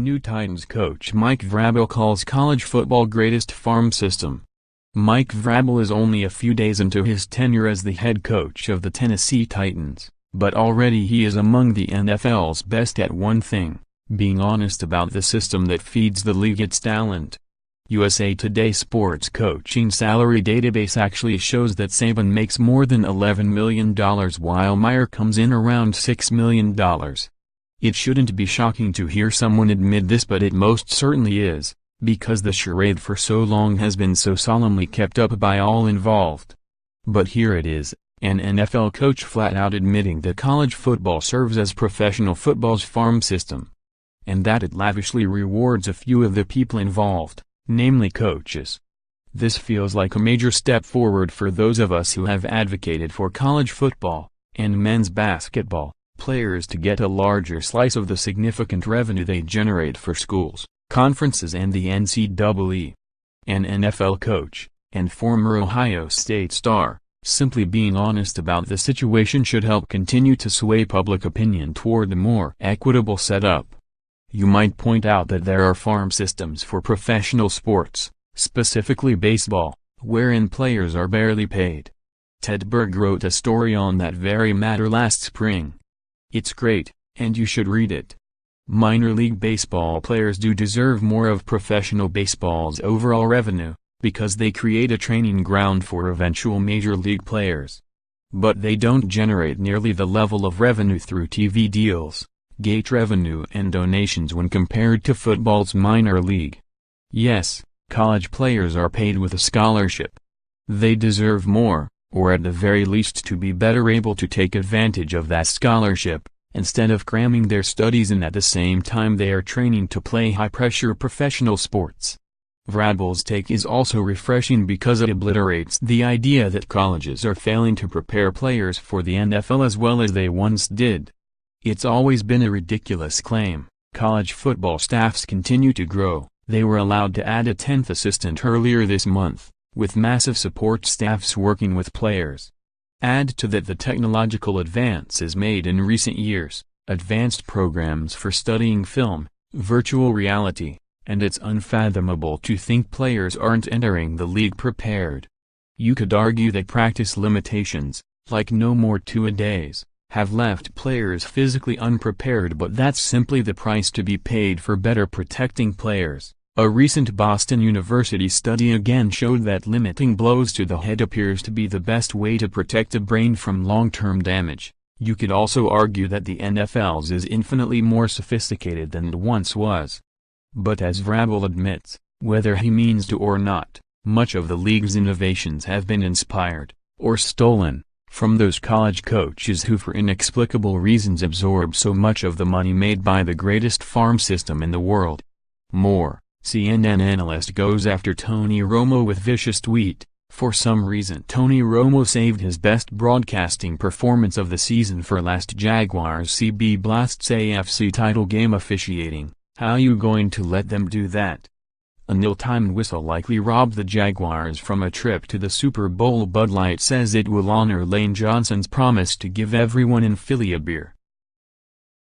New Titans coach Mike Vrabel calls college football greatest farm system. Mike Vrabel is only a few days into his tenure as the head coach of the Tennessee Titans, but already he is among the NFL's best at one thing: being honest about the system that feeds the league its talent. USA Today sports coaching salary database actually shows that Saban makes more than $11 million while Meyer comes in around $6 million. It shouldn't be shocking to hear someone admit this, but it most certainly is, because the charade for so long has been so solemnly kept up by all involved. But here it is, an NFL coach flat out admitting that college football serves as professional football's farm system, and that it lavishly rewards a few of the people involved, namely coaches. This feels like a major step forward for those of us who have advocated for college football, and men's basketball, players to get a larger slice of the significant revenue they generate for schools, conferences and the NCAA. An NFL coach, and former Ohio State star, simply being honest about the situation should help continue to sway public opinion toward a more equitable setup. You might point out that there are farm systems for professional sports, specifically baseball, wherein players are barely paid. Ted Berg wrote a story on that very matter last spring. It's great, and you should read it. Minor league baseball players do deserve more of professional baseball's overall revenue, because they create a training ground for eventual major league players. But they don't generate nearly the level of revenue through TV deals, gate revenue and donations when compared to football's minor league. Yes, college players are paid with a scholarship. They deserve more, or at the very least to be better able to take advantage of that scholarship, instead of cramming their studies in at the same time they are training to play high-pressure professional sports. Vrabel's take is also refreshing because it obliterates the idea that colleges are failing to prepare players for the NFL as well as they once did. It's always been a ridiculous claim. College football staffs continue to grow. They were allowed to add a 10th assistant earlier this month, with massive support staffs working with players. Add to that the technological advances made in recent years, advanced programs for studying film, virtual reality, and it's unfathomable to think players aren't entering the league prepared. You could argue that practice limitations, like no more two-a-days, have left players physically unprepared, but that's simply the price to be paid for better protecting players. A recent Boston University study again showed that limiting blows to the head appears to be the best way to protect the brain from long-term damage. You could also argue that the NFL's is infinitely more sophisticated than it once was. But as Vrabel admits, whether he means to or not, much of the league's innovations have been inspired, or stolen, from those college coaches who for inexplicable reasons absorb so much of the money made by the greatest farm system in the world. More. CNN analyst goes after Tony Romo with vicious tweet. For some reason Tony Romo saved his best broadcasting performance of the season for last Jaguars CB Blasts AFC title game officiating. How you going to let them do that? A nil-timed whistle likely robbed the Jaguars from a trip to the Super Bowl. Bud Light says it will honor Lane Johnson's promise to give everyone in Philly a beer.